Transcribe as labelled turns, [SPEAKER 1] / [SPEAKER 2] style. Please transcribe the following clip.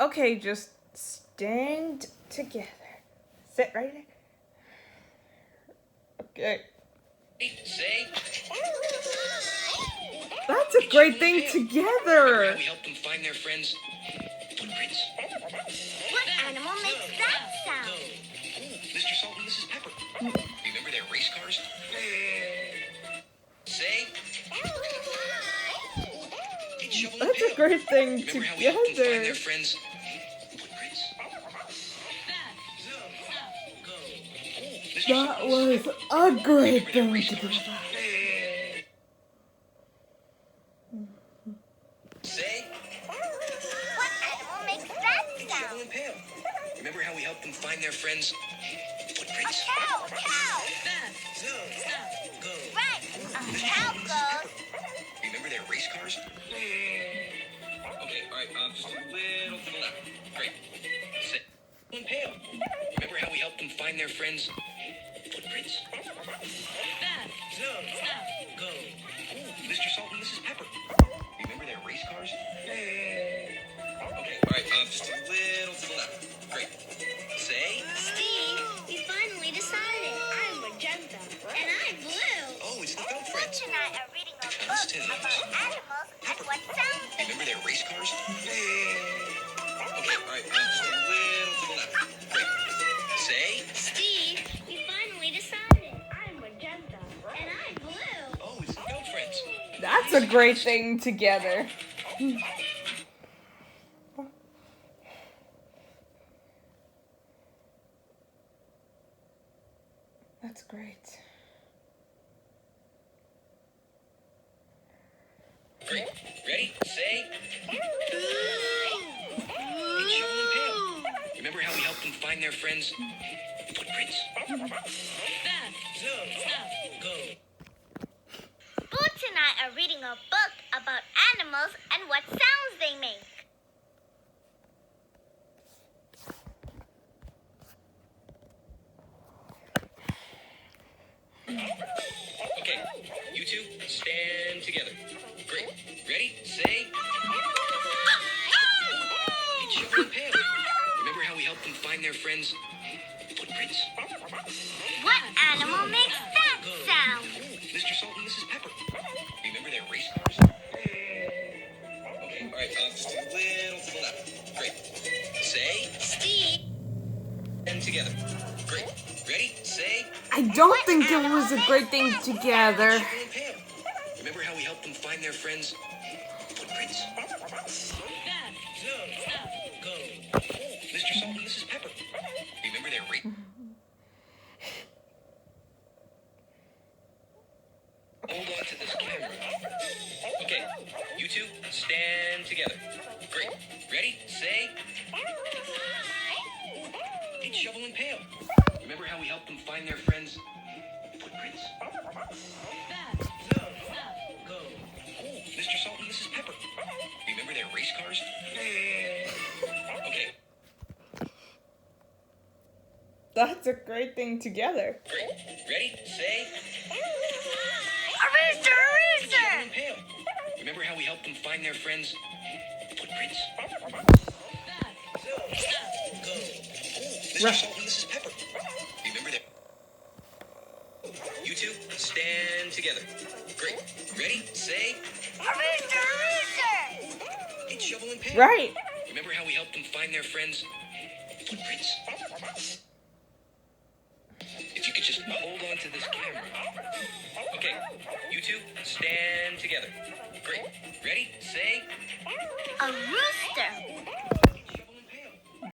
[SPEAKER 1] Okay, just stand together. Sit right there. Okay.
[SPEAKER 2] Say.
[SPEAKER 1] That's a great thing together.
[SPEAKER 2] We help them find their friends' footprints.
[SPEAKER 3] What animal makes that sound?
[SPEAKER 2] Mr. Salt and Mrs. Pepper. Remember their race cars? Say. It's Shovel and
[SPEAKER 1] That's a
[SPEAKER 2] Pail.
[SPEAKER 1] great thing
[SPEAKER 2] Remember how we help them find their
[SPEAKER 1] together.
[SPEAKER 2] friends' footprints?
[SPEAKER 1] That was a great thing together.
[SPEAKER 2] Say.
[SPEAKER 3] What animal makes that
[SPEAKER 2] Shovel
[SPEAKER 3] sound?
[SPEAKER 2] and Pail. Remember how we help them find their friends' footprints?
[SPEAKER 3] Cow, cow. Right, a cow goes.
[SPEAKER 2] Remember their race cars? Okay, all right, just a little to the left. Great. Sit. And Pail. Remember how we help them find their friends' footprints? Mr. Salt and Mrs. Pepper. Remember their race cars? Okay, all right, just a little to the left. Great. Say.
[SPEAKER 3] Steve, we finally decided. I'm magenta. And I'm blue.
[SPEAKER 2] Oh, it's the Felt
[SPEAKER 3] Butch
[SPEAKER 2] Friends.
[SPEAKER 3] and I are reading a book about animals and what sounds they
[SPEAKER 2] Remember
[SPEAKER 3] make.
[SPEAKER 2] their race cars? Okay, all right, just a little to the left. Great. Say.
[SPEAKER 3] Steve, we finally decided. I'm magenta. And I'm blue.
[SPEAKER 2] Oh, it's the Felt Friends.
[SPEAKER 1] That's a great thing together. That's great.
[SPEAKER 2] Great. Ready? Say. It's Shovel and Pail. Remember how we help them find their friends' footprints?
[SPEAKER 3] Butch and I are reading a book about animals and what sounds they make.
[SPEAKER 2] Okay, you two stand together. Great. Ready? Say. It's Shovel and Pail. Remember how we help them find their friends' footprints?
[SPEAKER 3] What animal makes that sound?
[SPEAKER 2] Mr. Salt and Mrs. Pepper. Remember their race cars? Okay, all right, just a little to the left. Great. Say.
[SPEAKER 3] Steve.
[SPEAKER 2] And together. Great. Ready? Say.
[SPEAKER 1] I don't think it was a great thing together.
[SPEAKER 2] Shovel and Pail. Remember how we help them find their friends' footprints? Mr. Salt and Mrs. Pepper. Remember their race. Hold on to this camera. Okay, you two stand together. Great. Ready? Say. It's Shovel and Pail. Remember how we help them find their friends' footprints? Mr. Salt and Mrs. Pepper. Remember their race cars? Okay,
[SPEAKER 1] That's a great thing together.
[SPEAKER 2] great. Ready? Say.
[SPEAKER 3] A rooster, a
[SPEAKER 2] Shovel
[SPEAKER 3] rooster.
[SPEAKER 2] and Pail. Remember how we help them find their friends' footprints? Mr.
[SPEAKER 1] Right.
[SPEAKER 2] Salt and Mrs. Pepper. Remember their... You two stand together. Great. Ready? Say.
[SPEAKER 3] A rooster, a rooster.
[SPEAKER 2] It's Shovel and Pail.
[SPEAKER 1] Right.
[SPEAKER 2] Remember how we help them find their friends' footprints? If you could just hold on to this camera. Okay, you two stand together.